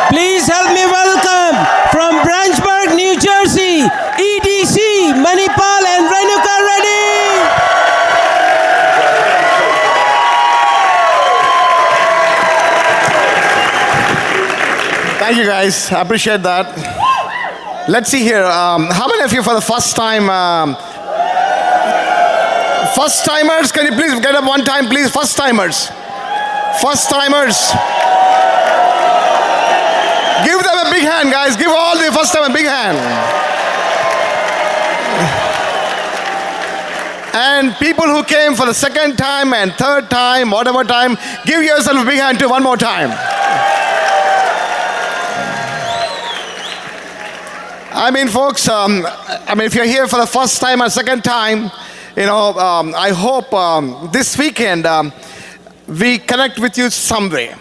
Please help me welcome from Branchburg, New Jersey, EDC, Manipal and Renuka Reddy. Thank you, guys. I appreciate that. Let's see here. How many of you for the first time? First timers, can you please get up one time, please? First timers. First timers. Give them a big hand, guys. Give all the first time a big hand. And people who came for the second time and third time, whatever time, give yourself a big hand too, one more time. I mean, folks, if you're here for the first time or second time, I hope this weekend we connect with you some way.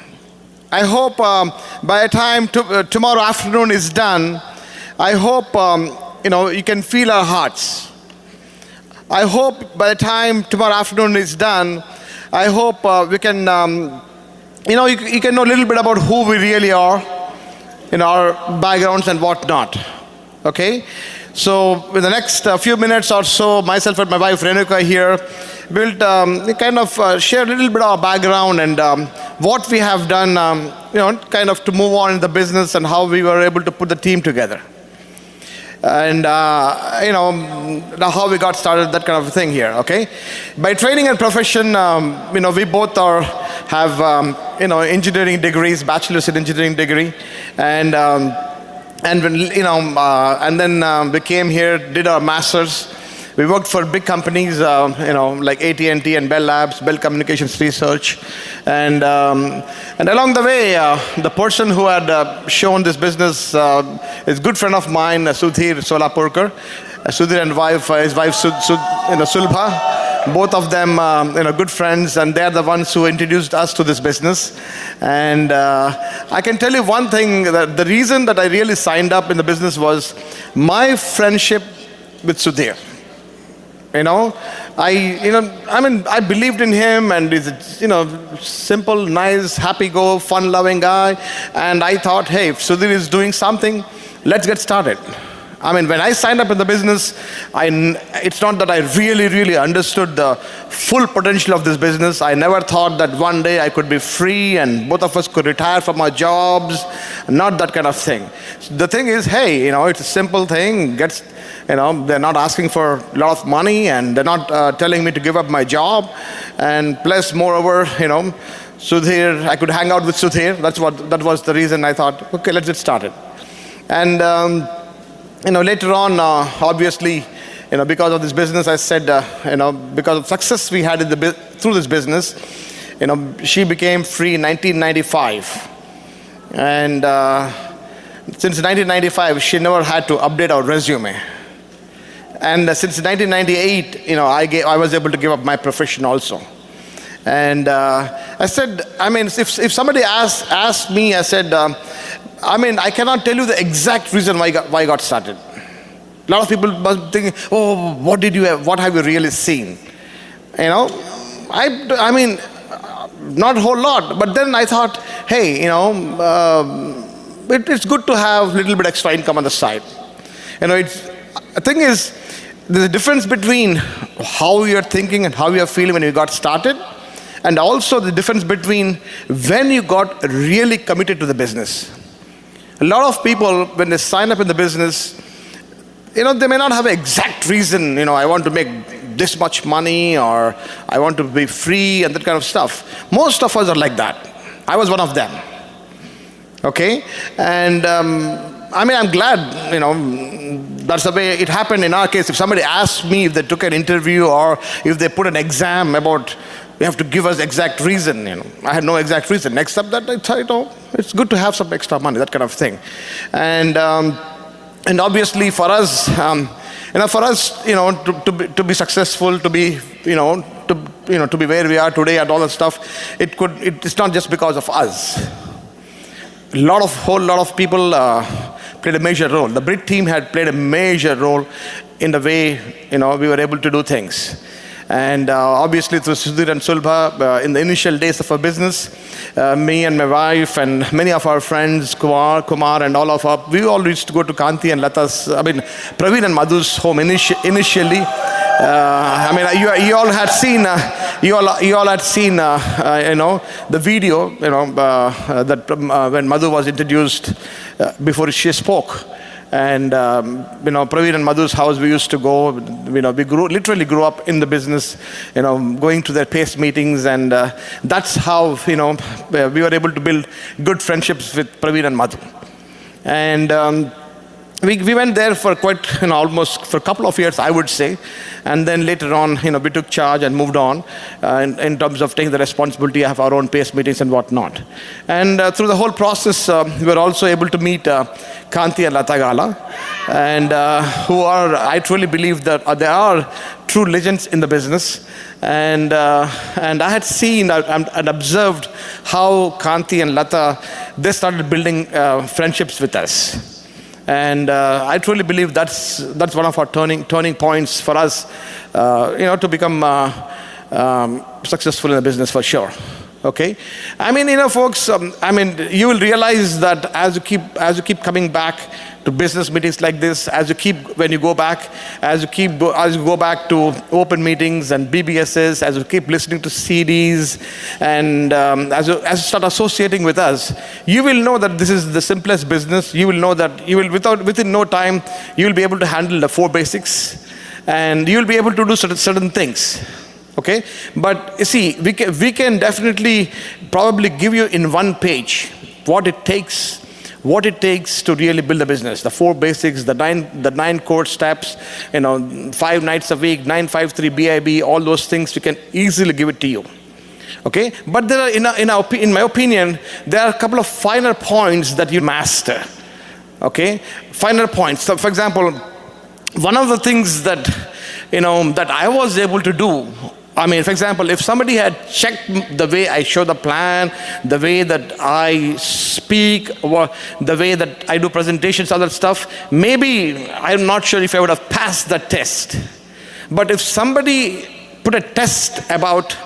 I hope by the time tomorrow afternoon is done, I hope you can feel our hearts. I hope by the time tomorrow afternoon is done, I hope we can, you can know a little bit about who we really are, in our backgrounds and whatnot. Okay? So in the next few minutes or so, myself and my wife Renuka here will kind of share a little bit of our background and what we have done, kind of to move on in the business and how we were able to put the team together. And, how we got started, that kind of thing here, okay? By training and profession, we both have engineering degrees, bachelor's in engineering degree, and then we came here, did our masters. We worked for big companies, like AT&T and Bell Labs, Bell Communications Research, and along the way, the person who had shown this business is a good friend of mine, Sudhir Solapurkar. Sudhir and his wife Sulbha. Both of them, good friends, and they're the ones who introduced us to this business. And I can tell you one thing, that the reason that I really signed up in the business was my friendship with Sudhir. I believed in him, and he's a, simple, nice, happy-go, fun-loving guy. And I thought, hey, if Sudhir is doing something, let's get started. When I signed up in the business, it's not that I really, really understood the full potential of this business. I never thought that one day I could be free and both of us could retire from our jobs. Not that kind of thing. The thing is, hey, it's a simple thing. They're not asking for a lot of money, and they're not telling me to give up my job. And plus, moreover, Sudhir, I could hang out with Sudhir. That was the reason I thought, okay, let's get started. And later on, obviously, because of this business, I said, because of success we had through this business, she became free in 1995. And since 1995, she never had to update our resume. And since 1998, I was able to give up my profession also. And I said, if somebody asked me, I said, I cannot tell you the exact reason why I got started. A lot of people must think, oh, what have you really seen? Not a whole lot. But then I thought, hey, it's good to have a little bit extra income on the side. The thing is, there's a difference between how you're thinking and how you're feeling when you got started, and also the difference between when you got really committed to the business. A lot of people, when they sign up in the business, they may not have an exact reason, I want to make this much money, or I want to be free, and that kind of stuff. Most of us are like that. I was one of them. Okay? And I'm glad, that's the way it happened in our case. If somebody asked me if they took an interview or if they put an exam about, you have to give us exact reason, I had no exact reason, except that I thought, it's good to have some extra money, that kind of thing. And obviously for us, to be successful, to be where we are today and all that stuff, it's not just because of us. Whole lot of people played a major role. The Brit team had played a major role in the way we were able to do things. And obviously through Sudhir and Sulbha, in the initial days of our business, me and my wife and many of our friends, Kumar and all of us, we all used to go to Kanti and Lata's, Praveen and Madhu's home initially. You all had seen, the video, that when Madhu was introduced before she spoke. And Praveen and Madhu's house, we used to go. We literally grew up in the business, going to their PACE meetings, and that's how we were able to build good friendships with Praveen and Madhu. And we went there for quite, almost for a couple of years, I would say. And then later on, we took charge and moved on in terms of taking the responsibility of our own PACE meetings and whatnot. And through the whole process, we were also able to meet Kanti and Lata Gala, and who are, I truly believe that they are true legends in the business. And I had seen and observed how Kanti and Lata, they started building friendships with us. And I truly believe that's one of our turning points for us, to become successful in the business for sure. Okay, folks. You will realize that as you keep coming back to business meetings like this, as you go back to open meetings and BBSs, as you keep listening to CDs, and as you start associating with us, you will know that this is the simplest business. You will know that within no time, you will be able to handle the 4 basics, and you will be able to do certain things. Okay, but you see, we can definitely probably give you in one page what it takes to really build a business. The 4 basics, the nine core steps, 5 nights a week, 953 BIB, all those things, we can easily give it to you. Okay, but there are, in my opinion, there are a couple of finer points that you master. Okay, finer points. So, for example, one of the things that that I was able to do. For example, if somebody had checked the way I show the plan, the way that I speak, or the way that I do presentations, other stuff, maybe I'm not sure if I would have passed that test. But if somebody put a test about,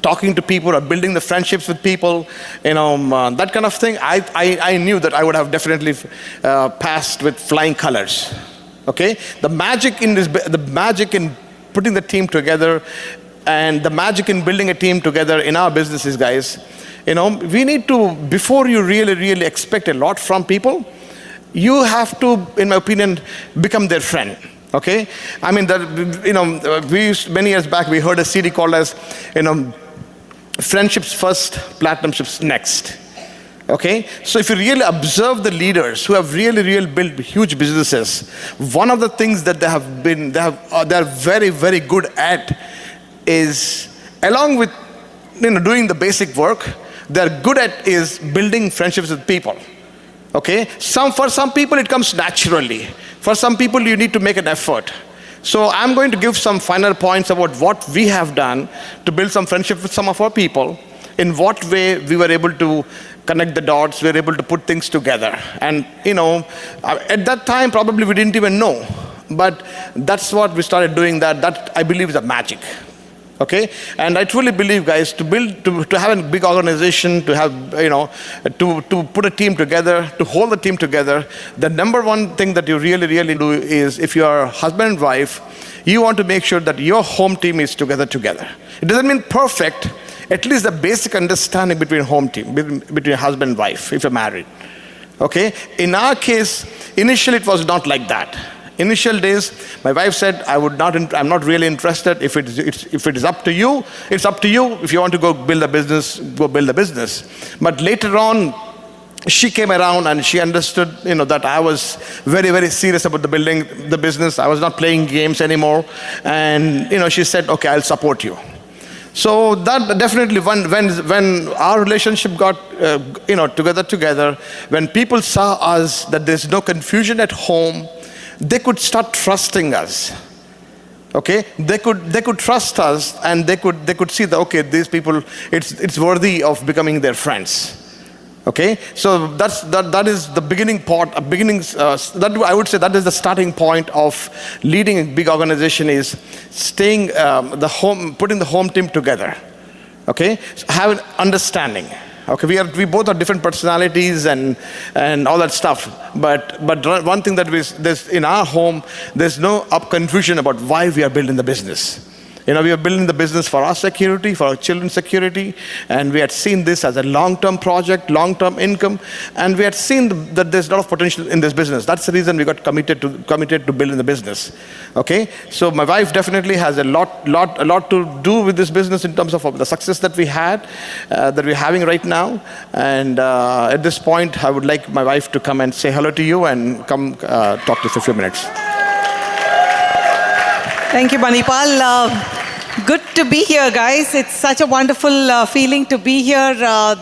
talking to people or building the friendships with people, that kind of thing, I knew that I would have definitely passed with flying colors. Okay, the magic in putting the team together, and the magic in building a team together in our businesses, guys, we need to, before you really expect a lot from people, you have to, in my opinion, become their friend. Okay, many years back we heard a CD called as, friendships first, platinumships next. Okay, so if you really observe the leaders who have really built huge businesses, one of the things that they're very, very good at is, along with doing the basic work, they're good at is building friendships with people. Okay, for some people it comes naturally. For some people you need to make an effort. So I'm going to give some final points about what we have done to build some friendship with some of our people. In what way we were able to connect the dots, we were able to put things together. And, at that time, probably we didn't even know. But that's what we started doing, that I believe is a magic. Okay? And I truly believe, guys, to have a big organization, to have, to put a team together, to hold the team together, the number one thing that you really do is, if you are husband and wife, you want to make sure that your home team is together. It doesn't mean perfect, at least the basic understanding between home team, between husband and wife, if you're married. Okay? In our case, initially it was not like that. Initial days, my wife said, I'm not really interested. If it is up to you, it's up to you. If you want to go build a business, go build a business. But later on, she came around and she understood, that I was very, very serious about building the business. I was not playing games anymore. And, she said, okay, I'll support you. So that definitely, when our relationship got together, when people saw us that there's no confusion at home, they could start trusting us. Okay, they could trust us, and they could see that, okay, these people, it's worthy of becoming their friends. Okay, so that is the beginning part. That I would say that is the starting point of leading a big organization, is staying putting the home team together. Okay, so have an understanding. Okay, we both are different personalities and all that stuff. But one thing that there's in our home, there's no confusion about why we are building the business. We are building the business for our security, for our children's security, and we had seen this as a long-term project, long-term income, and we had seen that there's a lot of potential in this business. That's the reason we got committed to building the business. Okay, so my wife definitely has a lot to do with this business in terms of the success that we had, that we're having right now. And at this point, I would like my wife to come and say hello to you and come talk to you for a few minutes. Thank you, Manipal. Good to be here, guys. It's such a wonderful feeling to be here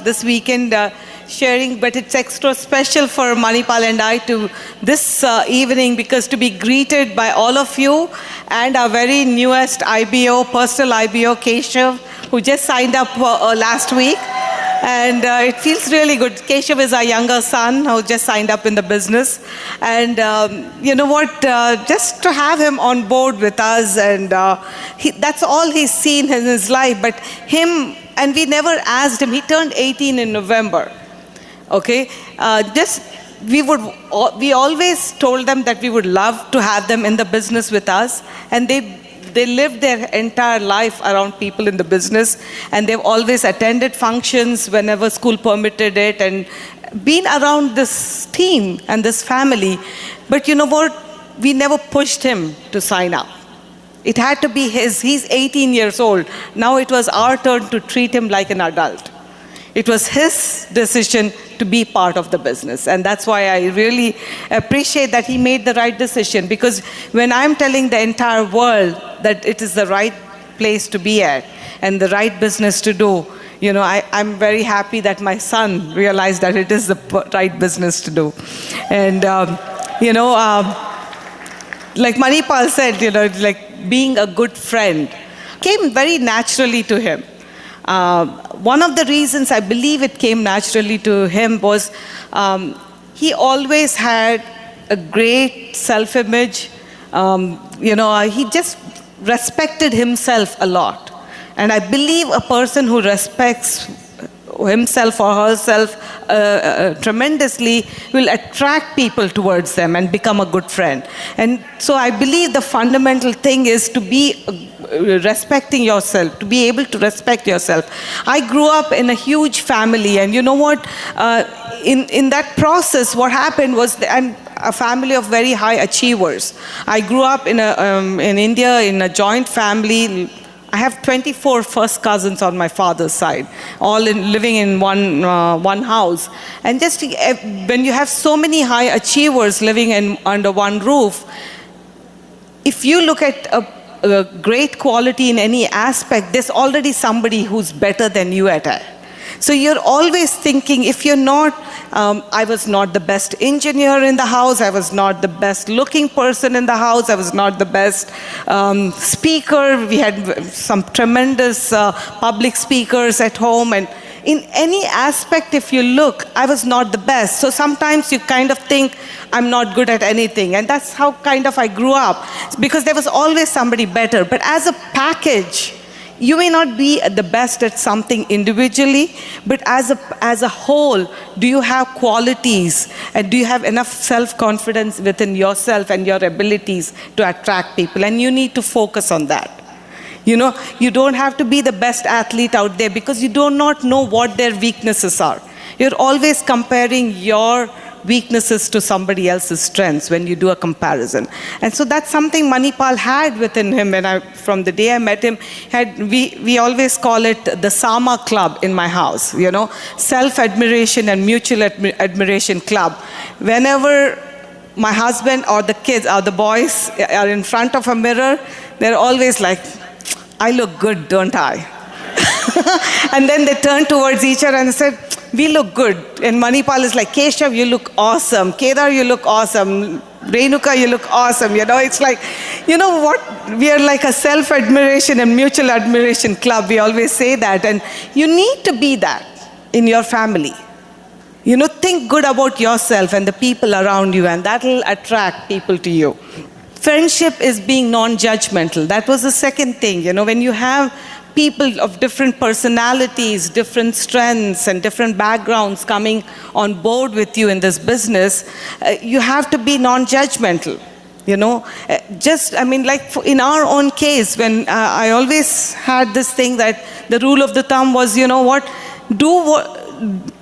this weekend sharing, but it's extra special for Manipal and I to this evening, because to be greeted by all of you and our very newest IBO, personal IBO, Keshav, who just signed up last week. And it feels really good. Keshav is our younger son who just signed up in the business. And you know what, just to have him on board with us, and that's all he's seen in his life. But him, and we never asked him, he turned 18 in November. Okay, we always told them that we would love to have them in the business with us. And they lived their entire life around people in the business, and they've always attended functions whenever school permitted it and been around this team and this family. But you know what? We never pushed him to sign up. It had to be he's 18 years old. Now it was our turn to treat him like an adult. It was his decision to be part of the business. And that's why I really appreciate that he made the right decision. Because when I'm telling the entire world that it is the right place to be at and the right business to do, I'm very happy that my son realized that it is the right business to do. And, like Manipal said, like being a good friend came very naturally to him. One of the reasons I believe it came naturally to him was he always had a great self-image. He just respected himself a lot. And I believe a person who respects himself or herself tremendously will attract people towards them and become a good friend. And so I believe the fundamental thing is to be respecting yourself, to be able to respect yourself. I grew up in a huge family, and you know what? In that process, what happened was I'm a family of very high achievers. I grew up in India in a joint family. I have 24 first cousins on my father's side, all living in one house. And just when you have so many high achievers living under one roof, if you look at a great quality in any aspect, there's already somebody who's better than you at it. So you're always thinking, if you're not, I was not the best engineer in the house, I was not the best looking person in the house, I was not the best speaker. We had some tremendous public speakers at home, and in any aspect, if you look, I was not the best. So sometimes you kind of think, I'm not good at anything. And that's how kind of I grew up, because there was always somebody better. But as a package, you may not be the best at something individually, but as a whole, do you have qualities and do you have enough self-confidence within yourself and your abilities to attract people? And you need to focus on that. You don't have to be the best athlete out there, because you do not know what their weaknesses are. You're always comparing your weaknesses to somebody else's strengths when you do a comparison. And so that's something Manipal had within him. And from the day I met him, we always call it the Sama Club in my house, self-admiration and mutual admiration club. Whenever my husband or the kids or the boys are in front of a mirror, they're always like, I look good, don't I? And then they turn towards each other and said, we look good. And Manipal is like, Keshav, you look awesome. Kedar, you look awesome. Renuka, you look awesome. It's like, what? We are like a self-admiration and mutual admiration club. We always say that. And you need to be that in your family. Think good about yourself and the people around you, and that will attract people to you. Friendship is being non-judgmental. That was the second thing. When you have people of different personalities, different strengths, and different backgrounds coming on board with you in this business, you have to be non-judgmental. In our own case, when I always had this thing that the rule of the thumb was,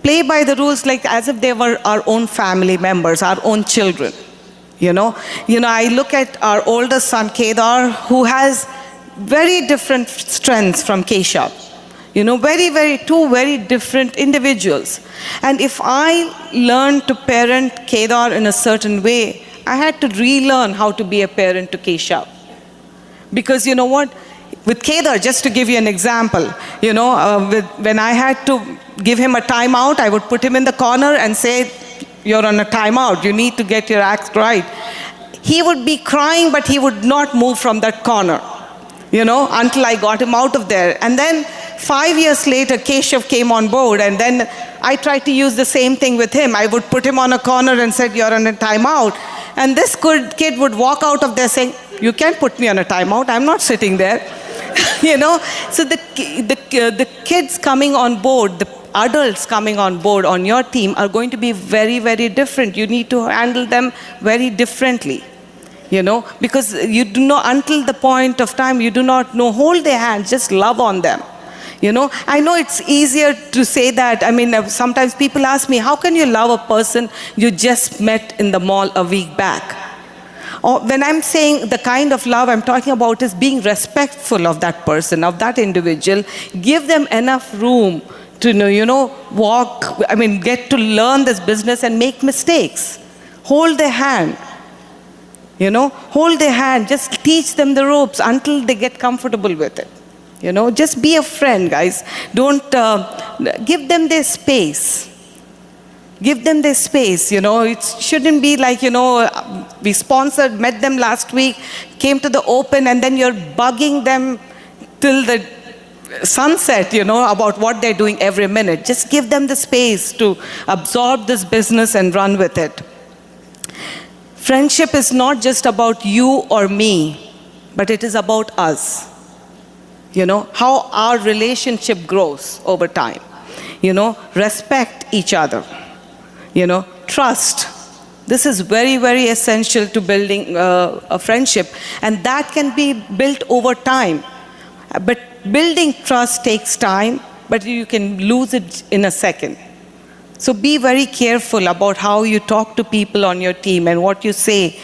play by the rules like as if they were our own family members, our own children. I look at our oldest son, Kedar, who has very different strengths from Keshav. Two very different individuals. And if I learned to parent Kedar in a certain way, I had to relearn how to be a parent to Keshav. Because with Kedar, just to give you an example, when I had to give him a timeout, I would put him in the corner and say, you're on a timeout, you need to get your act right. He would be crying, but he would not move from that corner, until I got him out of there. And then 5 years later, Keshav came on board, and then I tried to use the same thing with him. I would put him on a corner and said, you're on a timeout. And this kid would walk out of there saying, you can't put me on a timeout, I'm not sitting there. So the kids coming on board, the adults coming on board on your team are going to be very, very different. You need to handle them very differently, because you do not, until the point of time, you do not know, hold their hands, just love on them. I know it's easier to say that. Sometimes people ask me, how can you love a person you just met in the mall a week back? Or when I'm saying the kind of love I'm talking about is being respectful of that person, of that individual. Give them enough room to get to learn this business and make mistakes. Hold their hand. Hold their hand. Just teach them the ropes until they get comfortable with it. Just be a friend, guys. Don't give them their space. Give them their space. It shouldn't be like, we met them last week, came to the open, and then you're bugging them till the sunset, about what they're doing every minute. Just give them the space to absorb this business and run with it. Friendship is not just about you or me, but it is about us. How our relationship grows over time. Respect each other. Trust. This is very, very essential to building a friendship. And that can be built over time. But building trust takes time, but you can lose it in a second. So be very careful about how you talk to people on your team and what you say.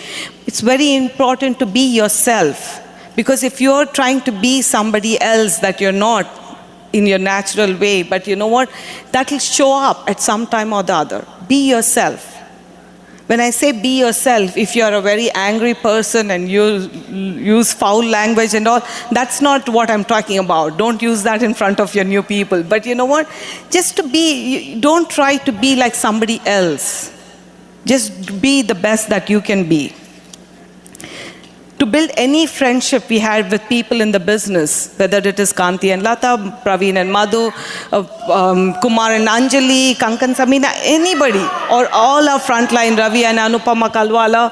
It's very important to be yourself. Because if you're trying to be somebody else that you're not in your natural way, but that will show up at some time or the other. Be yourself. When I say be yourself, if you're a very angry person and you use foul language and all, that's not what I'm talking about. Don't use that in front of your new people. But just to be, don't try to be like somebody else. Just be the best that you can be. To build any friendship we had with people in the business, whether it is Kanti and Lata, Praveen and Madhu, Kumar and Anjali, Kankan Samina, anybody, or all our frontline, Ravi and Anupama Kalwala,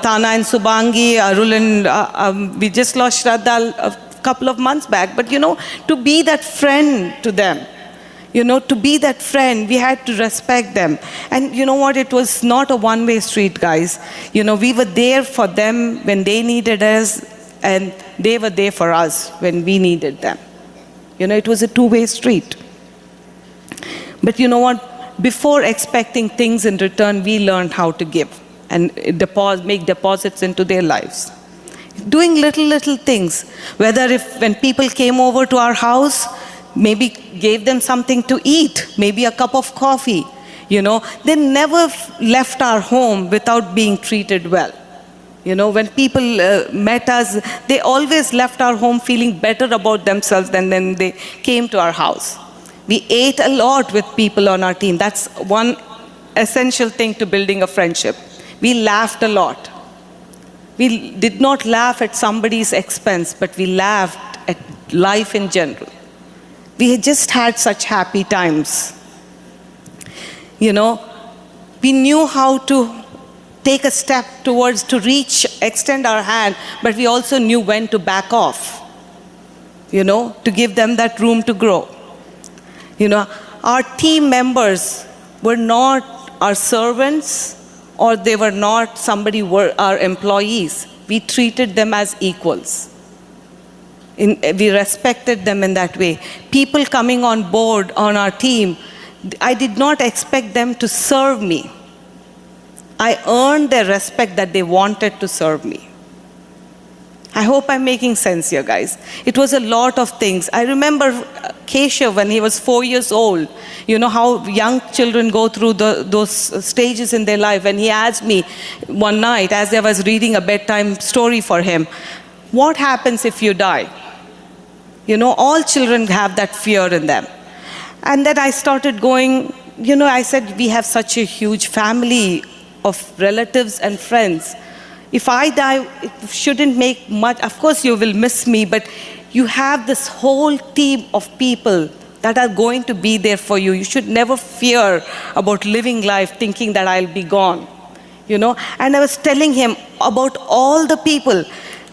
Tana and Subangi, Arul and we just lost Shraddha a couple of months back. But to be that friend to them, to be that friend, we had to respect them. And it was not a one-way street, guys. We were there for them when they needed us, and they were there for us when we needed them. It was a two-way street. But before expecting things in return, we learned how to give and make deposits into their lives. Doing little things, whether when people came over to our house, maybe gave them something to eat, maybe a cup of coffee. They never left our home without being treated well. When people met us, they always left our home feeling better about themselves than when they came to our house. We ate a lot with people on our team. That's one essential thing to building a friendship. We laughed a lot. We did not laugh at somebody's expense, but we laughed at life in general. We had just had such happy times. You know, we knew how to take a step towards to reach, extend our hand, but we also knew when to back off, you know, to give them that room to grow. You know, our team members were not our servants, or they were not somebody were our employees. We treated them as equals. We respected them in that way. People coming on board on our team, I did not expect them to serve me. I earned their respect that they wanted to serve me. I hope I'm making sense here, guys. It was a lot of things. I remember Keshav when he was 4 years old. You know how young children go through those stages in their life. When he asked me one night, as I was reading a bedtime story for him, what happens if you die? You know, all children have that fear in them. And then I started going, you know, I said, we have such a huge family of relatives and friends. If I die, it shouldn't make much. Of course, you will miss me, but you have this whole team of people that are going to be there for you. You should never fear about living life thinking that I'll be gone, you know. And I was telling him about all the people.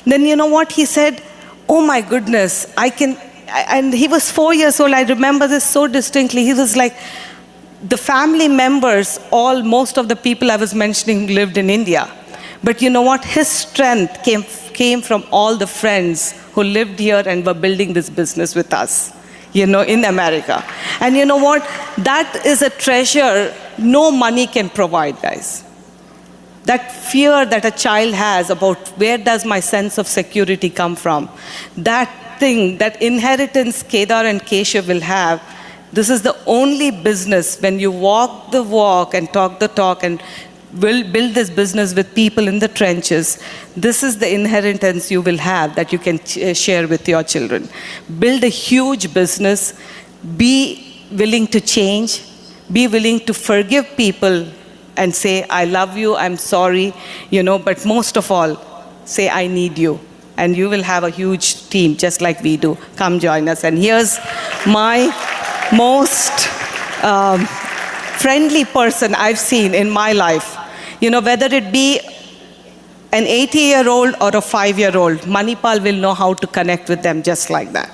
Then you know what he said? Oh my goodness, I can, and he was 4 years old. I remember this so distinctly. He was like, the family members, most of the people I was mentioning lived in India. But you know what? His strength came from all the friends who lived here and were building this business with us, you know, in America. And you know what? That is a treasure no money can provide, guys. That fear that a child has about where does my sense of security come from, that thing, that inheritance Kedar and Keshav will have, this is the only business when you walk the walk and talk the talk and will build this business with people in the trenches. This is the inheritance you will have that you can share with your children. Build a huge business. Be willing to change. Be willing to forgive people and say, I love you, I'm sorry, you know, but most of all, say, I need you. And you will have a huge team just like we do. Come join us. And here's my most friendly person I've seen in my life. You know, whether it be an 80-year-old or a 5-year-old, Manipal will know how to connect with them just like that.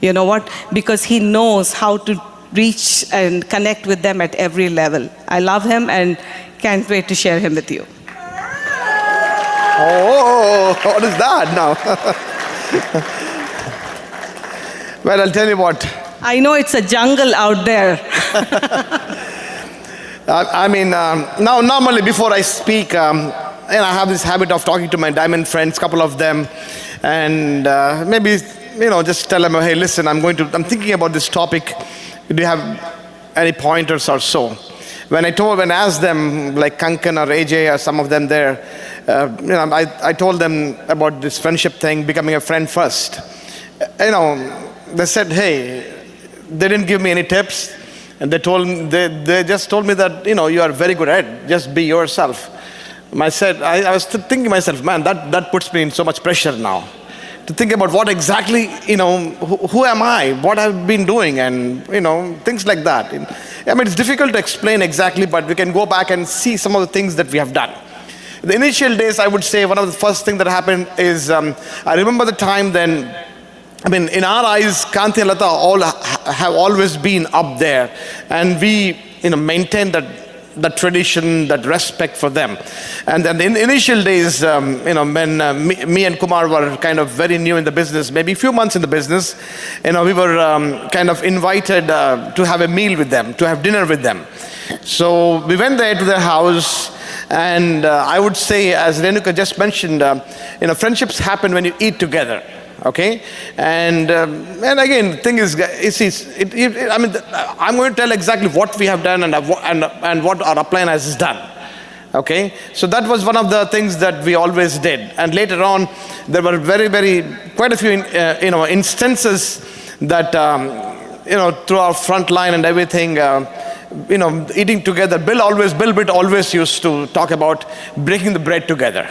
You know what? Because he knows how to reach and connect with them at every level. I love him and can't wait to share him with you. Oh, what is that now? Well, I'll tell you what. I know it's a jungle out there. I mean, now normally before I speak, and I have this habit of talking to my diamond friends, couple of them, and maybe, you know, just tell them, hey, listen, I'm thinking about this topic. Do you have any pointers or so? When I asked them, like Kankan or AJ or some of them there, you know, I told them about this friendship thing, becoming a friend first. You know, they said, hey, they didn't give me any tips. And they just told me that, you know, you are very good at it. Just be yourself. I was thinking to myself, man, that puts me in so much pressure now. To think about what exactly, you know, who am I? What I've been doing and, you know, things like that. I mean, it's difficult to explain exactly, but we can go back and see some of the things that we have done. The initial days, I would say, one of the first things that happened is, I remember the time then, I mean, in our eyes, Kanti and Lata have always been up there, and we, you know, maintain that tradition, that respect for them. And then in the initial days, you know, when me and Kumar were kind of very new in the business, maybe a few months in the business, you know, we were kind of invited to have a meal with them, to have dinner with them. So we went there to their house, and I would say, as Renuka just mentioned, you know, friendships happen when you eat together. Okay, and again, thing is, I mean, I'm going to tell exactly what we have done and what our upline has done. Okay, so that was one of the things that we always did. And later on, there were quite a few you know, instances that you know, through our front line and everything, you know, eating together. Bill Bitt always used to talk about breaking the bread together.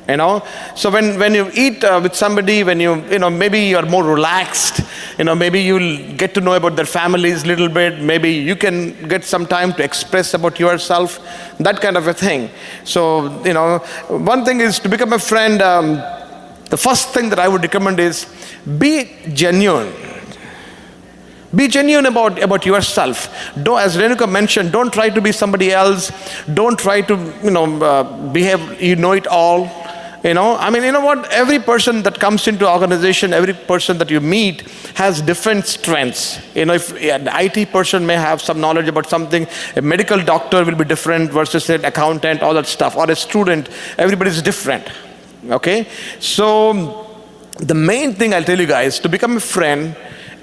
You know, so when you eat with somebody, when maybe you're more relaxed, maybe you'll get to know about their families a little bit, maybe you can get some time to express about yourself, that kind of a thing. So, one thing is to become a friend, the first thing that I would recommend is be genuine. Be genuine about yourself. Don't, as Renuka mentioned, don't try to be somebody else. Don't try to, behave, it all. What? Every person that comes into organization, every person that you meet has different strengths. If an IT person may have some knowledge about something, a medical doctor will be different versus an accountant, all that stuff, or a student, everybody's different. Okay? So, the main thing I'll tell you guys, to become a friend,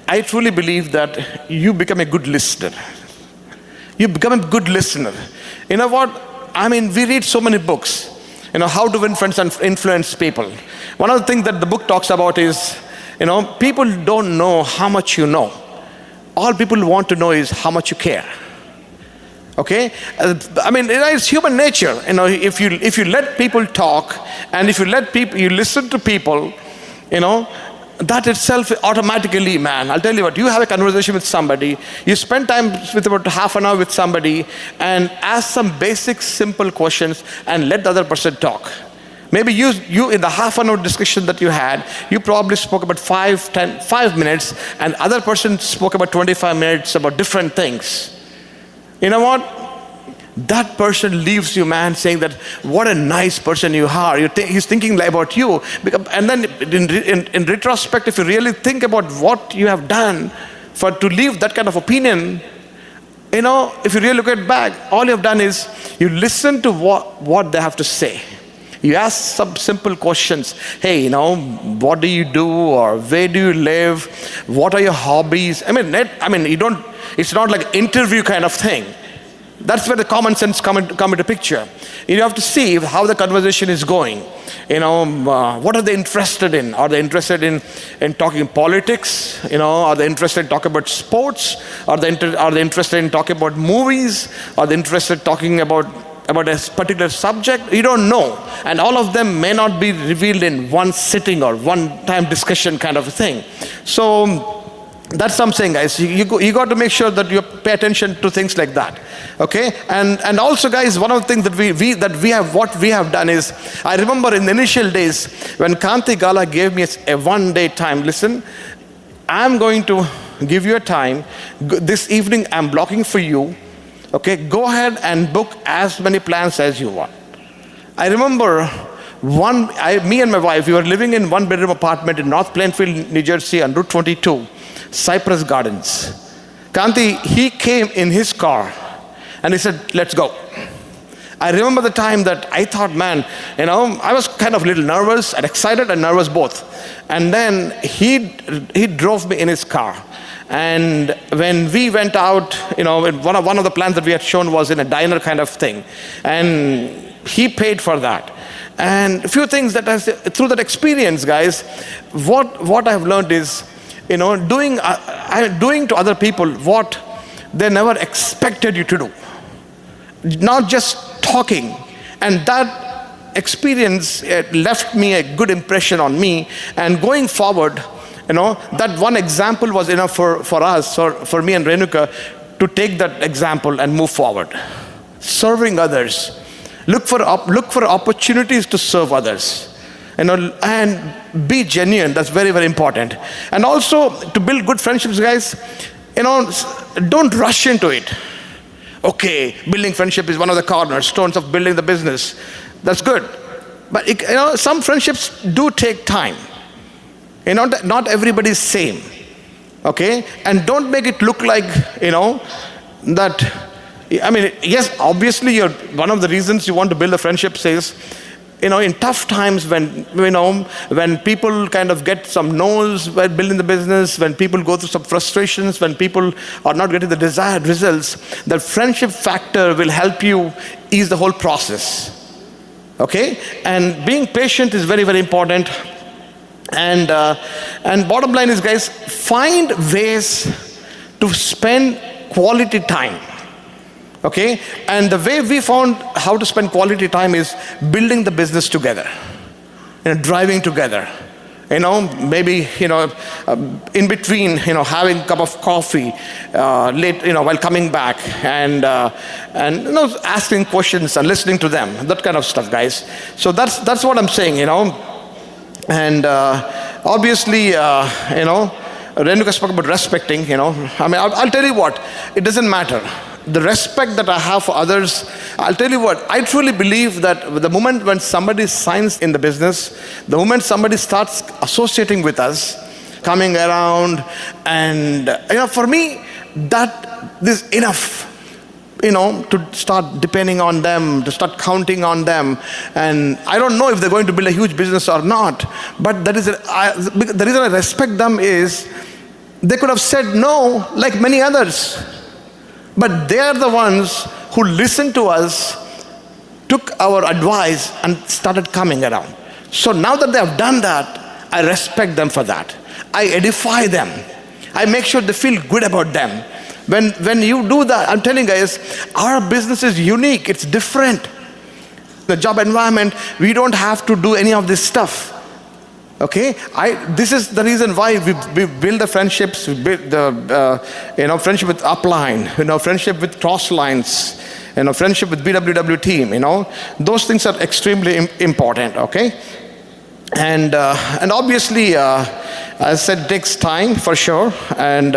I truly believe that you become a good listener. You become a good listener. You know what? We read so many books. How to win friends and influence people. One of the things that the book talks about is, people don't know how much you know. All people want to know is how much you care. Okay? It's human nature. If you let people talk, and if you listen to people, that itself automatically, man, I'll tell you what, you have a conversation with somebody, you spend time with about half an hour with somebody, and ask some basic, simple questions, and let the other person talk. Maybe you in the half an hour discussion that you had, you probably spoke about 5 minutes, and other person spoke about 25 minutes about different things. You know what? That person leaves you, man, saying that what a nice person you are. He's thinking about you. And then in retrospect, if you really think about what you have done to leave that kind of opinion, if you really look at back, all you have done is you listen to what they have to say. You ask some simple questions. Hey, what do you do, or where do you live? What are your hobbies? It's not like interview kind of thing. That's where the common sense come into picture. You have to see how the conversation is going. What are they interested in? Are they interested in talking politics? Are they interested in talking about sports? Are they interested in talking about movies? Are they interested in talking about a particular subject? You don't know. And all of them may not be revealed in one sitting or one-time discussion kind of a thing. So, that's what I'm saying, guys. You got to make sure that you pay attention to things like that, okay? And also, guys, one of the things that we have done is, I remember in the initial days when Kanti Gala gave me a one-day time. Listen, I'm going to give you a time. This evening, I'm blocking for you. Okay, go ahead and book as many plans as you want. I remember me and my wife, we were living in one-bedroom apartment in North Plainfield, New Jersey, on Route 22. Cypress Gardens. Kanti, he came in his car and he said, let's go. I remember the time that I thought, man, I was kind of a little nervous and excited and nervous both. And then he drove me in his car. And when we went out, one of the plans that we had shown was in a diner kind of thing. And he paid for that. And a few things through that experience, guys, what I've learned is, doing to other people what they never expected you to do. Not just talking. And that experience left me a good impression on me. And going forward, that one example was enough for us, or for me and Renuka, to take that example and move forward. Serving others. Look for opportunities to serve others. And be genuine. That's very, very important. And also, to build good friendships, guys, don't rush into it. Okay, building friendship is one of the cornerstones of building the business. That's good. But some friendships do take time. Not everybody is same. Okay? And don't make it look like, that, yes, obviously one of the reasons you want to build a friendship is, in tough times when people kind of get some no's while building the business, when people go through some frustrations, when people are not getting the desired results, the friendship factor will help you ease the whole process. Okay? And being patient is very, very important. And bottom line is, guys, find ways to spend quality time. Okay? And the way we found how to spend quality time is building the business together. driving together. Maybe, in between, having a cup of coffee late, while coming back, and asking questions and listening to them, that kind of stuff, guys. So that's what I'm saying, And obviously, Renuka spoke about respecting, I'll tell you what, it doesn't matter. The respect that I have for others, I'll tell you what, I truly believe that the moment when somebody signs in the business, the moment somebody starts associating with us, coming around, and, for me, that is enough, to start depending on them, to start counting on them. And I don't know if they're going to build a huge business or not, but the reason I respect them is they could have said no like many others. But they are the ones who listened to us, took our advice, and started coming around. So now that they have done that, I respect them for that. I edify them. I make sure they feel good about them. When you do that, I'm telling you guys, our business is unique. It's different. The job environment, we don't have to do any of this stuff. Okay, this is the reason why we build the friendships. We build the friendship with upline, friendship with cross lines, friendship with BWW team. Those things are extremely important. Okay, and obviously, as I said, it takes time for sure. And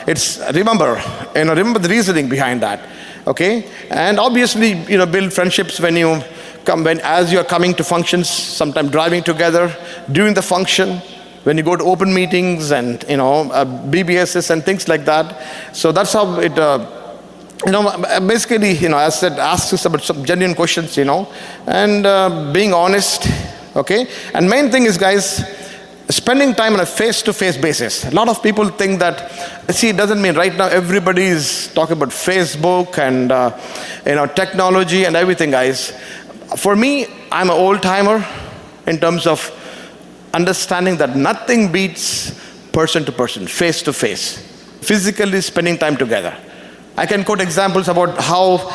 it's remember the reasoning behind that. Okay, and obviously, build friendships as you are coming to functions, sometimes driving together during the function, when you go to open meetings and BBSs and things like that. So that's how it basically as I said, asks us about some genuine questions, and being honest. Okay, and main thing is, guys, spending time on a face-to-face basis. A lot of people think that, it doesn't mean right now everybody is talking about Facebook and technology and everything, guys. For me, I'm an old-timer in terms of understanding that nothing beats person-to-person, face-to-face, physically spending time together. I can quote examples about how,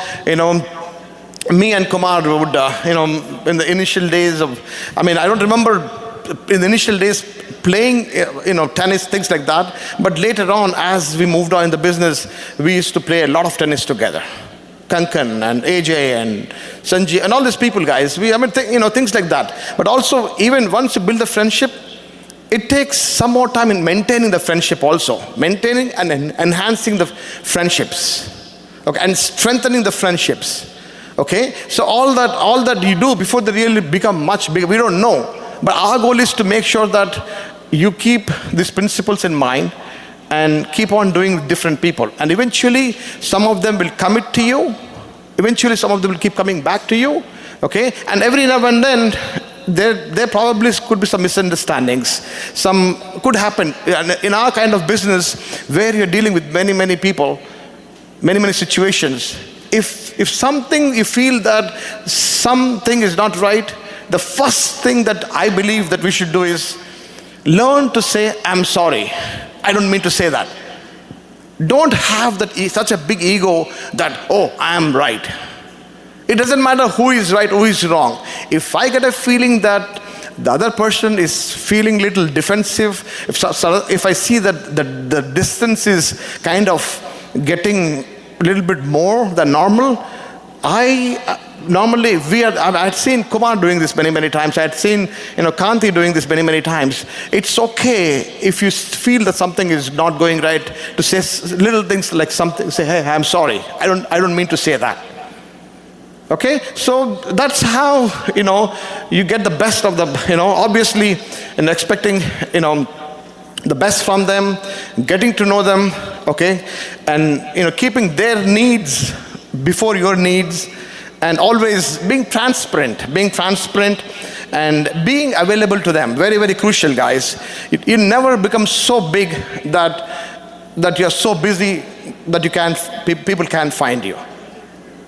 me and Kumar would, in the initial days of, I don't remember in the initial days playing, tennis, things like that. But later on, as we moved on in the business, we used to play a lot of tennis together. Kankan and AJ and Sanji and all these people, guys. Things like that. But also, even once you build a friendship, it takes some more time in maintaining the friendship also. Maintaining and enhancing the friendships. Okay, and strengthening the friendships. Okay, so all that you do before they really become much bigger, we don't know. But our goal is to make sure that you keep these principles in mind and keep on doing with different people. And eventually, some of them will commit to you. Eventually, some of them will keep coming back to you. Okay? And every now and then, there probably could be some misunderstandings. Some could happen in our kind of business where you're dealing with many, many people, many situations. If something, you feel that something is not right, the first thing that I believe that we should do is learn to say, I'm sorry. I don't mean to say that. Don't have such a big ego that, I am right. It doesn't matter who is right, who is wrong. If I get a feeling that the other person is feeling a little defensive, if I see that the distance is kind of getting a little bit more than normal, I've seen Kumar doing this many times. I had seen Kanti doing this many times. It's okay if you feel that something is not going right to say little things like something. Say, hey, I'm sorry. I don't mean to say that. Okay, so that's how you get the best of the obviously, and expecting the best from them, getting to know them. Okay, and keeping their needs before your needs. And always being transparent and being available to them. Very, very crucial, guys. You never become so big that you're so busy that people can't find you.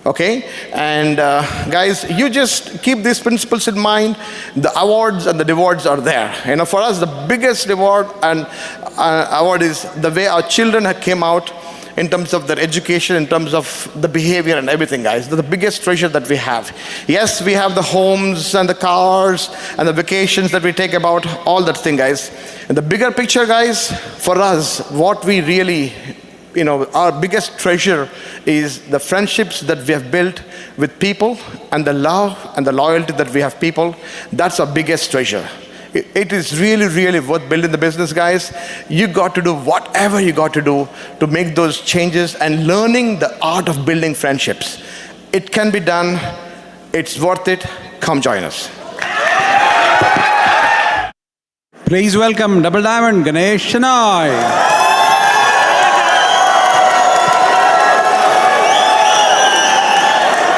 Okay? And guys, you just keep these principles in mind. The awards and the rewards are there. For us, the biggest reward and award is the way our children came out in terms of their education, in terms of the behavior and everything, guys. They're the biggest treasure that we have. Yes, we have the homes and the cars and the vacations that we take about, all that thing, guys. And the bigger picture, guys, for us, what we really, our biggest treasure is the friendships that we have built with people and the love and the loyalty that we have people. That's our biggest treasure. It is really, really worth building the business, guys. You got to do whatever you got to do to make those changes and learning the art of building friendships. It can be done. It's worth it. Come join us. Please welcome Double Diamond Ganesh Shenoy.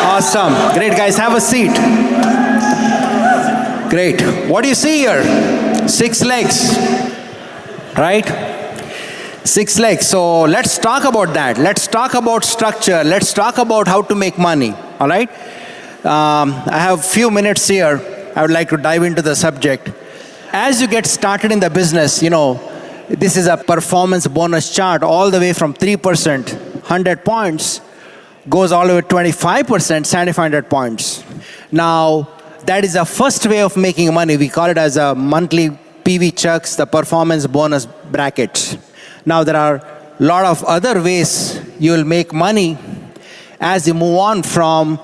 Awesome. Great, guys. Have a seat. Great. What do you see here? 6 legs, right? 6 legs. So let's talk about that. Let's talk about structure. Let's talk about how to make money. All right? I have a few minutes here. I would like to dive into the subject. As you get started in the business, this is a performance bonus chart all the way from 3%, 100 points, goes all the way to 25%, 7,500 points. Now, that is the first way of making money. We call it as a monthly PV chucks, the performance bonus brackets. Now, there are a lot of other ways you will make money as you move on from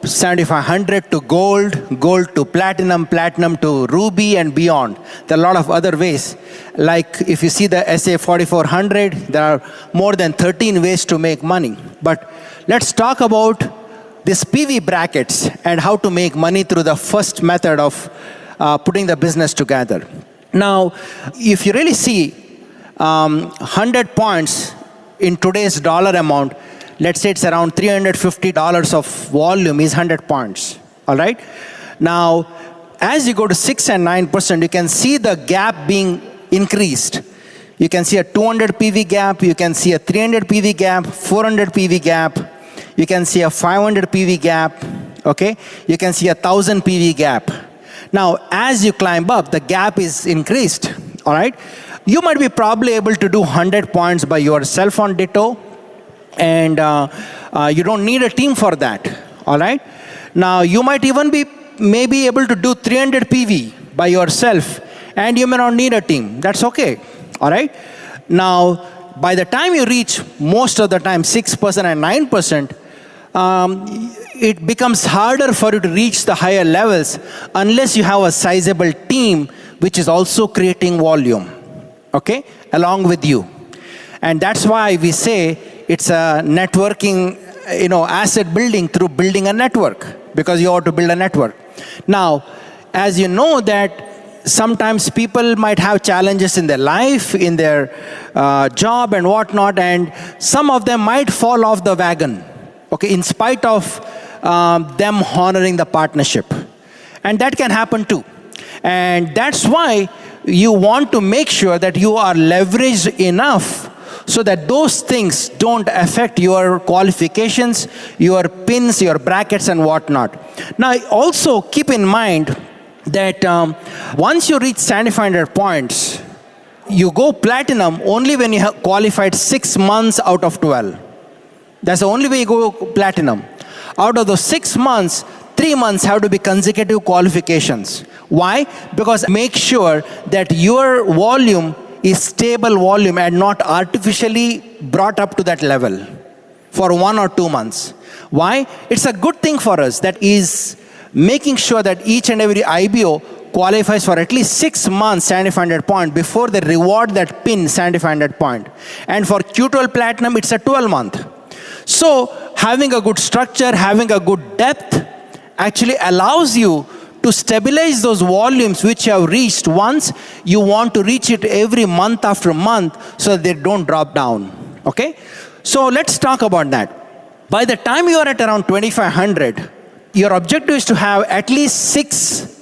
7,500 to gold, gold to platinum, platinum to ruby and beyond. There are a lot of other ways. Like if you see the SA 4400, there are more than 13 ways to make money. But let's talk about these PV brackets and how to make money through the first method of putting the business together. Now, if you really see 100 points in today's dollar amount, let's say it's around $350 of volume is 100 points, all right? Now, as you go to 6 and 9%, you can see the gap being increased. You can see a 200 PV gap, you can see a 300 PV gap, 400 PV gap, you can see a 500 PV gap, okay? You can see a 1,000 PV gap. Now, as you climb up, the gap is increased, all right? You might be probably able to do 100 points by yourself on Ditto, and you don't need a team for that, all right? Now, you might even be maybe able to do 300 PV by yourself, and you may not need a team. That's okay, all right? Now, by the time you reach, most of the time, 6% and 9%, it becomes harder for you to reach the higher levels unless you have a sizable team which is also creating volume, okay, along with you. And that's why we say it's a networking, asset building through building a network, because you ought to build a network. Now, as you know that sometimes people might have challenges in their life, in their job and whatnot, and some of them might fall off the wagon, okay, in spite of them honoring the partnership. And that can happen too. And that's why you want to make sure that you are leveraged enough so that those things don't affect your qualifications, your pins, your brackets and whatnot. Now, also keep in mind that once you reach 7,500 points, you go platinum only when you have qualified 6 months out of 12. That's the only way you go platinum. Out of those 6 months, 3 months have to be consecutive qualifications. Why? Because make sure that your volume is stable volume and not artificially brought up to that level for 1 or 2 months. Why? It's a good thing for us that is making sure that each and every IBO qualifies for at least 6 months 7,500 point before they reward that pin 7,500 point. And for Q12 Platinum, it's a 12-month. So having a good structure, having a good depth actually allows you to stabilize those volumes which you have reached once. You want to reach it every month after month so that they don't drop down, okay? So let's talk about that. By the time you are at around 2,500, your objective is to have at least 6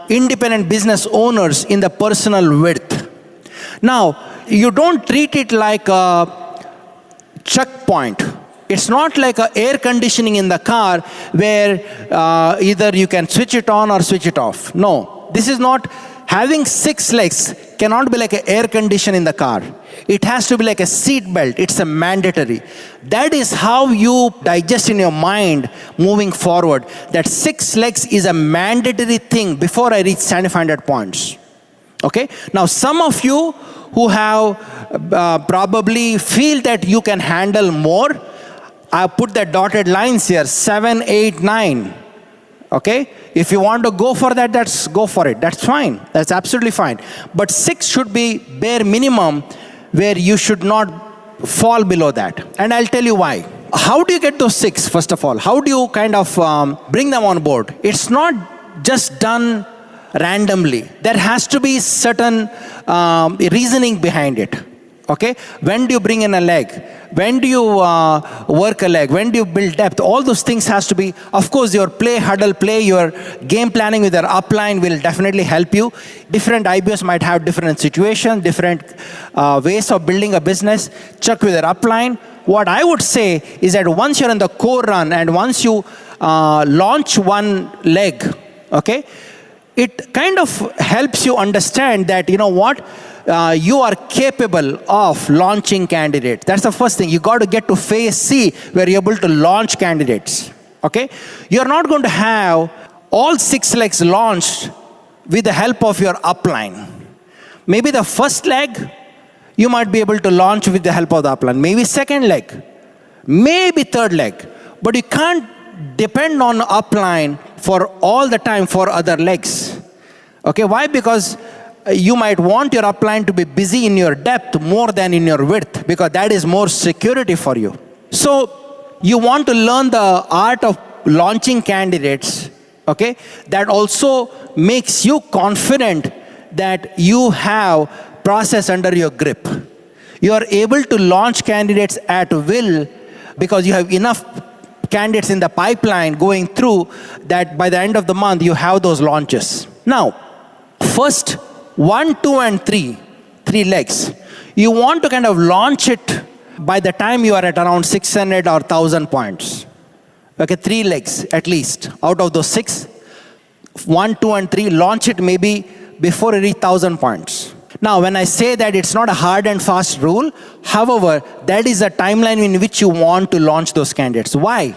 independent business owners in the personal width. Now, you don't treat it like a checkpoint. It's not like a air conditioning in the car where either you can switch it on or switch it off. No, this is not Having 6 legs cannot be like an air condition in the car. It has to be like a seat belt. It's a mandatory. That is how you digest in your mind moving forward. That 6 legs is a mandatory thing before I reach 7,500 points. Okay? Now, some of you who have probably feel that you can handle more, I put the dotted lines here, 7, 8, 9. Okay? If you want to go for that, go for it. That's fine. That's absolutely fine. But 6 should be bare minimum where you should not fall below that. And I'll tell you why. How do you get those 6, first of all? How do you kind of bring them on board? It's not just done randomly. There has to be certain reasoning behind it. Okay? When do you bring in a leg? When do you work a leg? When do you build depth? All those things has to be, of course, your huddle play, your game planning with your upline will definitely help you. Different IBOs might have different situations, different ways of building a business. Check with your upline. What I would say is that once you're in the core run and once you launch one leg, okay, it kind of helps you understand that, you know what, you are capable of launching candidates. That's the first thing. You got to get to phase C where you're able to launch candidates. Okay? You're not going to have all 6 legs launched with the help of your upline. Maybe the first leg you might be able to launch with the help of the upline. Maybe second leg. Maybe third leg. But you can't depend on upline for all the time for other legs. Okay? Why? Because you might want your upline to be busy in your depth more than in your width, because that is more security for you. So you want to learn the art of launching candidates, okay, that also makes you confident that you have process under your grip. You are able to launch candidates at will because you have enough candidates in the pipeline going through that by the end of the month you have those launches. Now, first 1, 2, and 3 legs. You want to kind of launch it by the time you are at around 600 or 1,000 points. Okay, 3 legs at least. Out of those 6, 1, 2, and 3, launch it maybe before you reach 1,000 points. Now, when I say that, it's not a hard and fast rule. However, that is a timeline in which you want to launch those candidates. Why?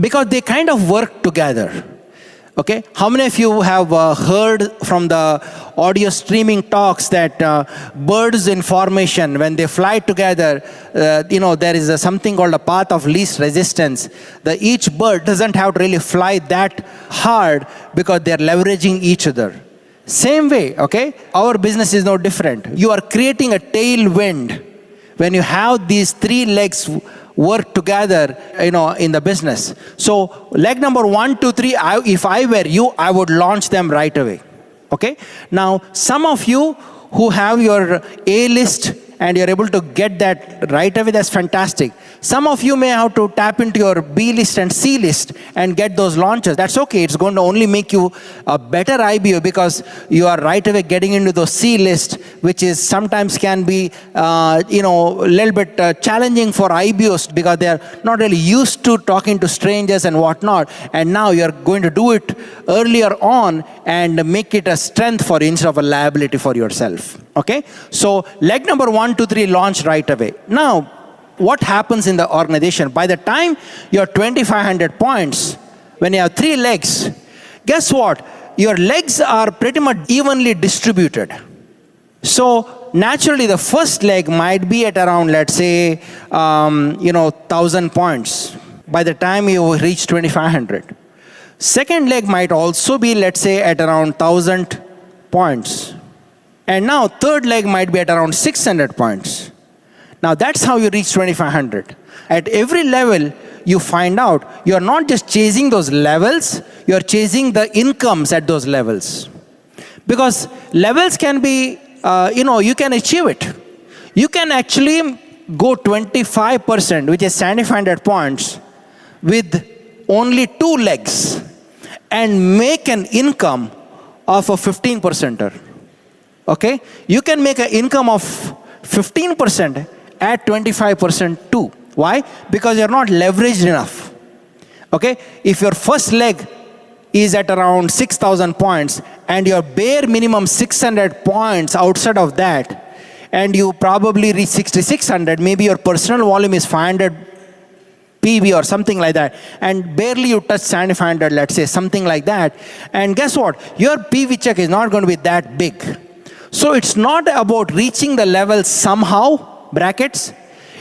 Because they kind of work together. Okay, how many of you have heard from the audio streaming talks that birds in formation, when they fly together, there is something called a path of least resistance. Each bird doesn't have to really fly that hard because they're leveraging each other. Same way, okay, our business is no different. You are creating a tailwind when you have these 3 legs work together, in the business. So leg number 1, 2, 3, if I were you, I would launch them right away. Okay? Now, some of you who have your A list and you're able to get that right away, that's fantastic. Some of you may have to tap into your B list and C list and get those launches. That's okay. It's going to only make you a better IBO because you are right away getting into those C list, which is sometimes can be, a little bit challenging for IBOs because they are not really used to talking to strangers and whatnot. And now you're going to do it earlier on and make it a strength for you instead of a liability for yourself. Okay? So leg number 1, 2, 3 launch right away. Now, what happens in the organization? By the time you're 2,500 points, when you have 3 legs, guess what? Your legs are pretty much evenly distributed. So naturally, the first leg might be at around, let's say, 1,000 points by the time you reach 2,500. Second leg might also be, let's say, at around 1,000 points. And now third leg might be at around 600 points. Now that's how you reach 2,500. At every level, you find out you're not just chasing those levels, you're chasing the incomes at those levels. Because levels can be, you can achieve it. You can actually go 25%, which is 7,500 points, with only 2 legs and make an income of a 15%er. Okay? You can make an income of 15% at 25% too. Why? Because you're not leveraged enough. Okay? If your first leg is at around 6,000 points, and your bare minimum 600 points outside of that, and you probably reach 6,600, maybe your personal volume is 500 PV or something like that, and barely you touch 7,500, let's say, something like that, and guess what? Your PV check is not going to be that big. So it's not about reaching the level somehow, brackets,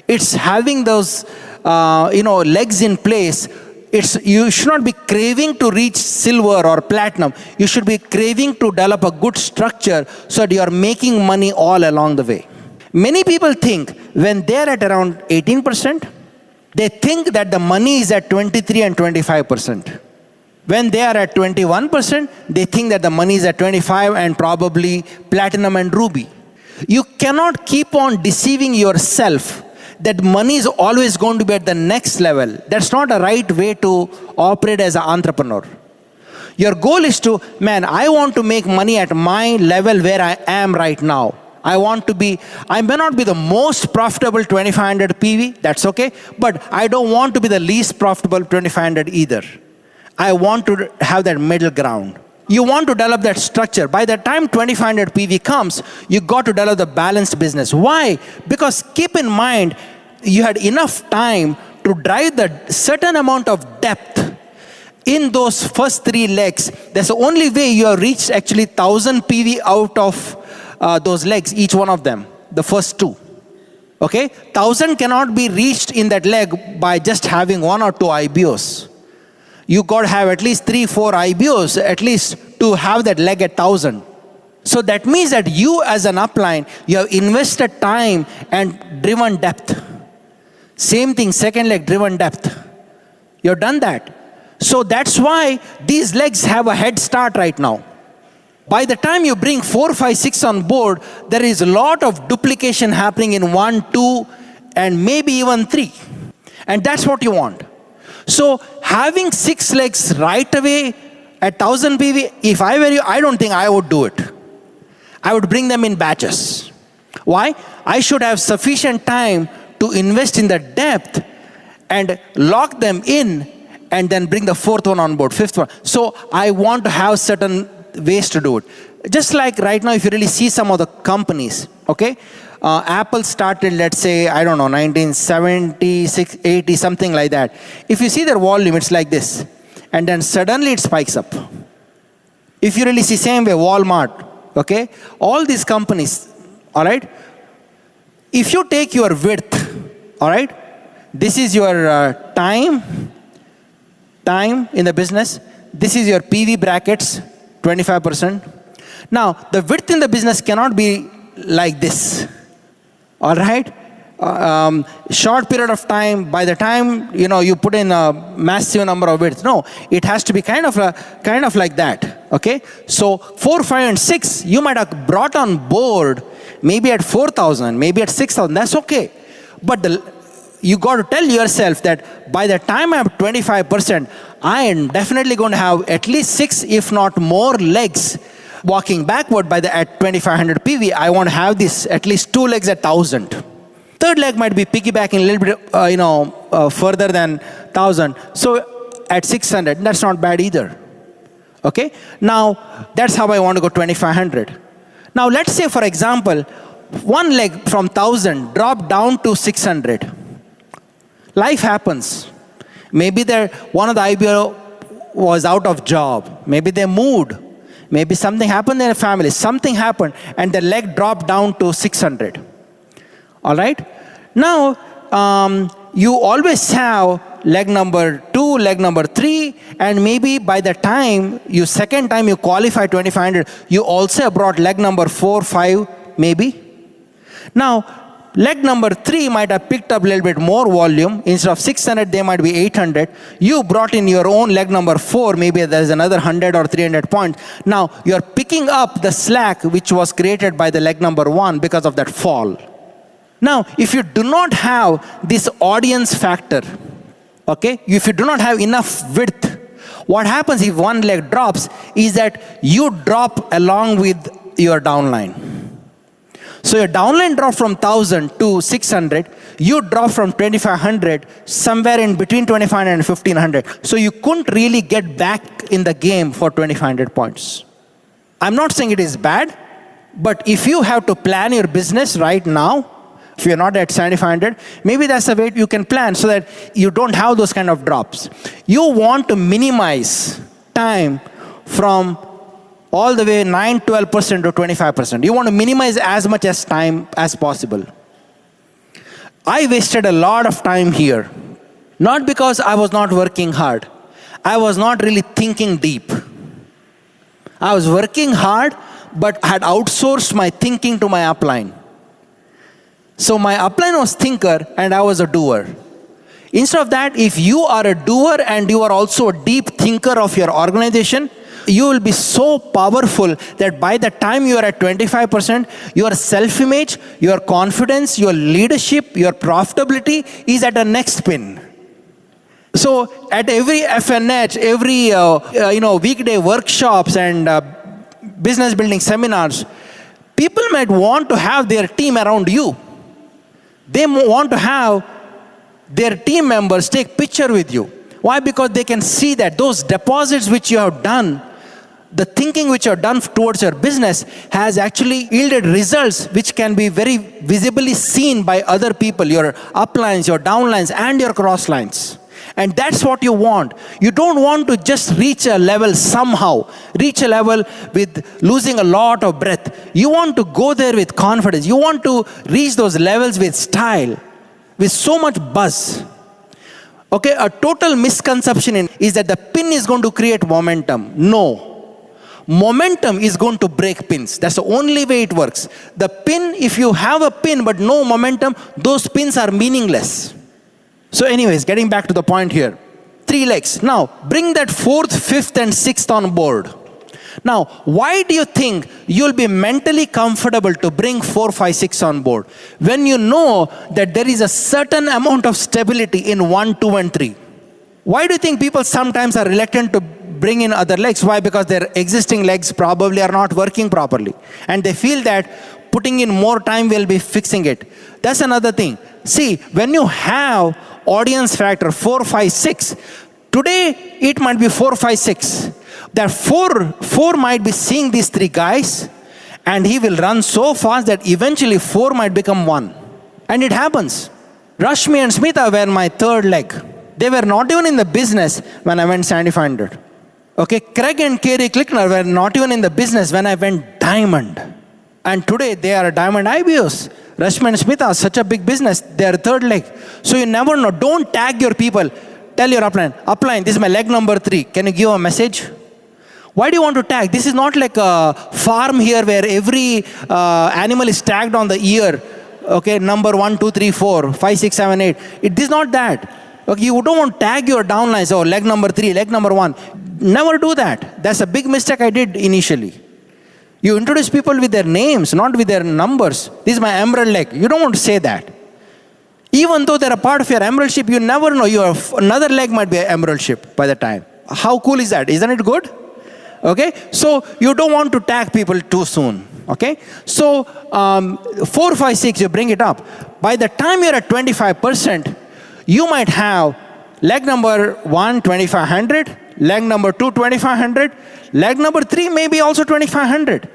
it's having those legs in place. You should not be craving to reach silver or platinum. You should be craving to develop a good structure so that you are making money all along the way. Many people think when they're at around 18%, they think that the money is at 23 and 25%. When they are at 21%, they think that the money is at 25 and probably platinum and ruby. You cannot keep on deceiving yourself that money is always going to be at the next level. That's not a right way to operate as an entrepreneur. Your goal is to, I want to make money at my level where I am right now. I may not be the most profitable 2,500 PV, that's okay, but I don't want to be the least profitable 2,500 either. I want to have that middle ground. You want to develop that structure. By the time 2,500 PV comes, you got to develop the balanced business. Why? Because keep in mind, you had enough time to drive the certain amount of depth in those first 3 legs. That's the only way you have reached actually 1,000 PV out of those legs, each one of them, the first 2. Okay? 1,000 cannot be reached in that leg by just having 1 or 2 IBOs. You got to have at least 3-4 IBOs at least to have that leg at 1,000. So that means that you as an upline, you have invested time and driven depth. Same thing, second leg, driven depth. You've done that. So that's why these legs have a head start right now. By the time you bring 4, 5, 6 on board, there is a lot of duplication happening in 1, 2, and maybe even 3. And that's what you want. So having 6 legs right away at 1,000 PV, if I were you, I don't think I would do it. I would bring them in batches. Why? I should have sufficient time to invest in the depth and lock them in and then bring the 4th one on board, 5th one. So I want to have certain ways to do it. Just like right now, if you really see some of the companies, okay? Apple started, let's say, 1976, 80, something like that. If you see their volume, it's like this. And then suddenly it spikes up. If you really see same way, Walmart, okay? All these companies, all right? If you take your width, all right? This is your time in the business. This is your PV brackets, 25%. Now, the width in the business cannot be like this. All right? Short period of time, by the time, you put in a massive number of widths. No, it has to be kind of like that. Okay? So 4, 5, and 6, you might have brought on board maybe at 4,000, maybe at 6,000. That's okay. But you got to tell yourself that by the time I have 25%, I am definitely going to have at least 6, if not more legs walking backward at 2,500 PV. I want to have this at least 2 legs at 1,000. 3rd leg might be piggybacking a little bit, further than 1,000. So at 600, that's not bad either. Okay? Now, that's how I want to go 2,500. Now, let's say, for example, 1 leg from 1,000 dropped down to 600. Life happens. Maybe one of the IBO was out of job. Maybe they moved. Maybe something happened in a family. Something happened and the leg dropped down to 600. All right? Now, you always have leg number 2, leg number 3, and maybe by the time second time you qualify 2,500, you also have brought leg number 4, 5, maybe. Now, leg number 3 might have picked up a little bit more volume. Instead of 600, they might be 800. You brought in your own leg number 4, maybe there's another 100 or 300 points. Now, you're picking up the slack which was created by the leg number 1 because of that fall. Now, if you do not have this audience factor, okay, if you do not have enough width, what happens if 1 leg drops is that you drop along with your downline. So your downline dropped from 1,000 to 600. You dropped from 2,500 somewhere in between 2,500 and 1,500. So you couldn't really get back in the game for 2,500 points. I'm not saying it is bad, but if you have to plan your business right now, if you're not at 7,500, maybe that's the way you can plan so that you don't have those kind of drops. You want to minimize time from all the way 9-12% to 25%. You want to minimize as much as time as possible. I wasted a lot of time here, not because I was not working hard. I was not really thinking deep. I was working hard, but had outsourced my thinking to my upline. So my upline was thinker and I was a doer. Instead of that, if you are a doer and you are also a deep thinker of your organization, you will be so powerful that by the time you are at 25%, your self-image, your confidence, your leadership, your profitability is at the next pin. So at every FNH, every weekday workshops and business building seminars, people might want to have their team around you. They want to have their team members take picture with you. Why? Because they can see that those deposits which you have done, the thinking which you have done towards your business has actually yielded results which can be very visibly seen by other people, your uplines, your downlines, and your crosslines. And that's what you want. You don't want to just reach a level somehow, reach a level with losing a lot of breath. You want to go there with confidence. You want to reach those levels with style, with so much buzz. Okay, a total misconception is that the pin is going to create momentum. No. Momentum is going to break pins. That's the only way it works. The pin, if you have a pin but no momentum, those pins are meaningless. So anyways, getting back to the point here. 3 legs. Now, bring that 4th, 5th, and 6th on board. Now, why do you think you'll be mentally comfortable to bring 4, 5, 6 on board when you know that there is a certain amount of stability in 1, 2, and 3? Why do you think people sometimes are reluctant to bring in other legs? Why? Because their existing legs probably are not working properly. And they feel that putting in more time will be fixing it. That's another thing. See, when you have audience factor 4, 5, 6, today it might be 4, 5, 6. That 4 might be seeing these 3 guys and he will run so fast that eventually 4 might become 1. And it happens. Rashmi and Smita were my 3rd leg. They were not even in the business when I went 7,500. Okay, Craig and Kerry Klickner were not even in the business when I went diamond. And today they are diamond IBOs. Rashmi and Smita are such a big business. They are 3rd leg. So you never know. Don't tag your people. Tell your upline, this is my leg number 3. Can you give a message? Why do you want to tag? This is not like a farm here where every animal is tagged on the ear. Okay, number 1, 2, 3, 4, 5, 6, 7, 8. It is not that. Okay, you don't want to tag your downlines. Oh, leg number 3, leg number 1. Never do that. That's a big mistake I did initially. You introduce people with their names, not with their numbers. This is my emerald leg. You don't want to say that. Even though they're a part of your emerald ship, you never know. Another leg might be an emerald ship by the time. How cool is that? Isn't it good? Okay, so you don't want to tag people too soon. Okay, so 4, 5, 6, you bring it up. By the time you're at 25%, you might have leg number 1, 2,500, leg number 2, 2,500, leg number 3, maybe also 2,500.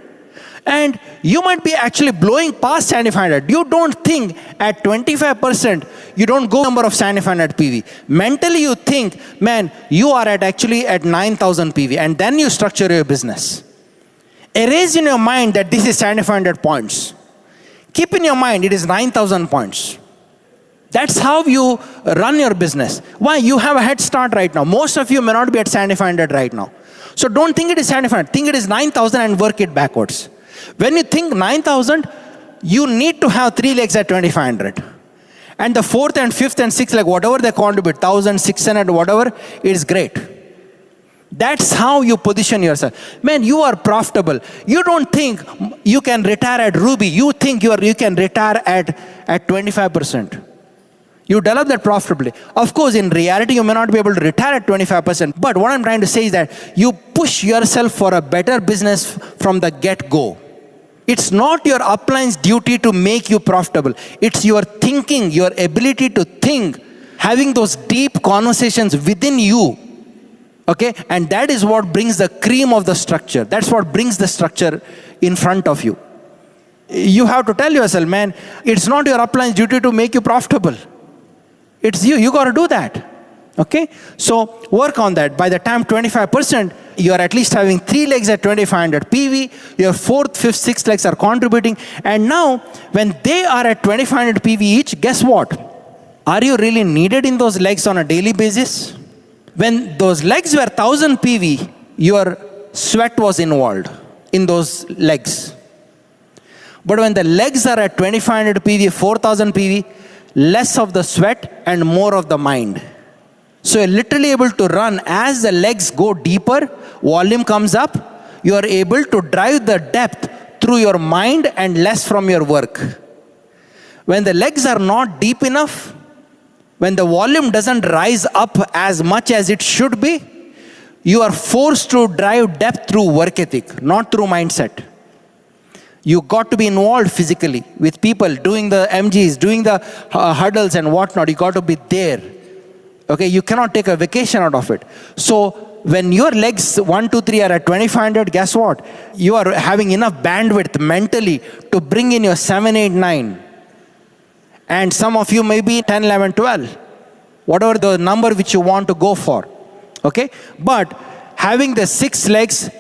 And you might be actually blowing past 7,500. You don't think at 25%, you don't go number of 7,500 PV. Mentally you think, man, you are actually at 9,000 PV. And then you structure your business. Erase in your mind that this is 7,500 points. Keep in your mind it is 9,000 points. That's how you run your business. Why? You have a head start right now. Most of you may not be at 7,500 right now. So don't think it is 7,500. Think it is 9,000 and work it backwards. When you think 9,000, you need to have 3 legs at 2,500. And the 4th and 5th and 6th leg, whatever they contribute, 1,000, 600, whatever, it is great. That's how you position yourself. Man, you are profitable. You don't think you can retire at Ruby. You think you can retire at 25%. You develop that profitably. Of course, in reality, you may not be able to retire at 25%. But what I'm trying to say is that you push yourself for a better business from the get-go. It's not your upline's duty to make you profitable. It's your thinking, your ability to think, having those deep conversations within you. Okay? And that is what brings the cream of the structure. That's what brings the structure in front of you. You have to tell yourself, man, it's not your upline's duty to make you profitable. It's you. You got to do that. Okay? So work on that. By the time 25%, you are at least having 3 legs at 2500 PV. Your 4th, 5th, 6th legs are contributing. And now, when they are at 2500 PV each, guess what? Are you really needed in those legs on a daily basis? When those legs were 1000 PV, your sweat was involved in those legs. But when the legs are at 2500 PV, 4000 PV, less of the sweat and more of the mind. So you're literally able to run as the legs go deeper, volume comes up, you are able to drive the depth through your mind and less from your work. When the legs are not deep enough, when the volume doesn't rise up as much as it should be, you are forced to drive depth through work ethic, not through mindset. You got to be involved physically with people, doing the MGs, doing the hurdles and whatnot. You got to be there. Okay, you cannot take a vacation out of it. So when your legs 1, 2, 3 are at 2500, guess what? You are having enough bandwidth mentally to bring in your 7, 8, 9. And some of you may be 10, 11, 12. Whatever the number which you want to go for. Okay? But having the 6 legs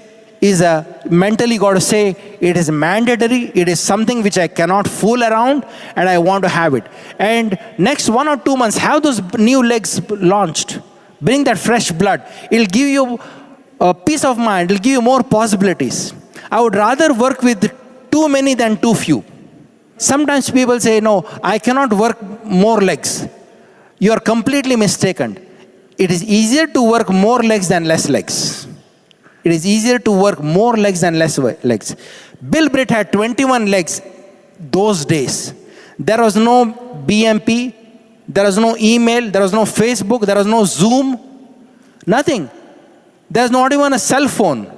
is mentally got to say, it is mandatory, it is something which I cannot fool around, and I want to have it. And next 1 or 2 months, have those new legs launched. Bring that fresh blood. It'll give you a peace of mind. It'll give you more possibilities. I would rather work with too many than too few. Sometimes people say, no, I cannot work more legs. You are completely mistaken. It is easier to work more legs than less legs. It is easier to work more legs than less legs. Bill Britt had 21 legs those days. There was no BMP, there was no email, there was no Facebook, there was no Zoom, nothing. There's not even a cell phone.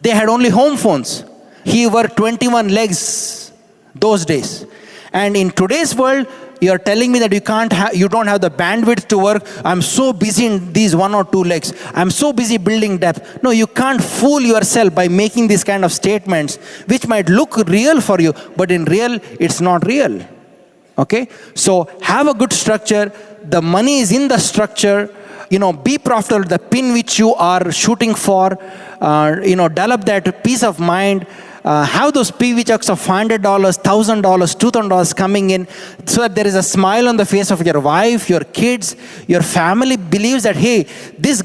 They had only home phones. He worked 21 legs those days. And in today's world, you're telling me that you don't have the bandwidth to work. I'm so busy in these 1 or 2 legs. I'm so busy building depth. No, you can't fool yourself by making these kind of statements, which might look real for you, but in real, it's not real. Okay? So have a good structure. The money is in the structure. Be profitable, the pin which you are shooting for. Develop that peace of mind. Have those PV checks of $500, $1,000, $2,000 coming in, so that there is a smile on the face of your wife, your kids, your family believes that, hey, this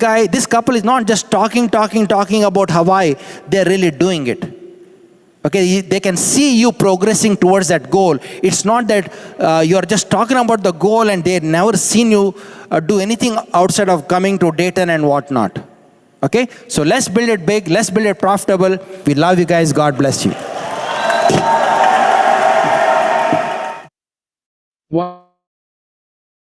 couple is not just talking about Hawaii, they're really doing it. Okay, they can see you progressing towards that goal. It's not that you're just talking about the goal and they've never seen you do anything outside of coming to Dayton and whatnot. Okay, so let's build it big, let's build it profitable. We love you guys, God bless you.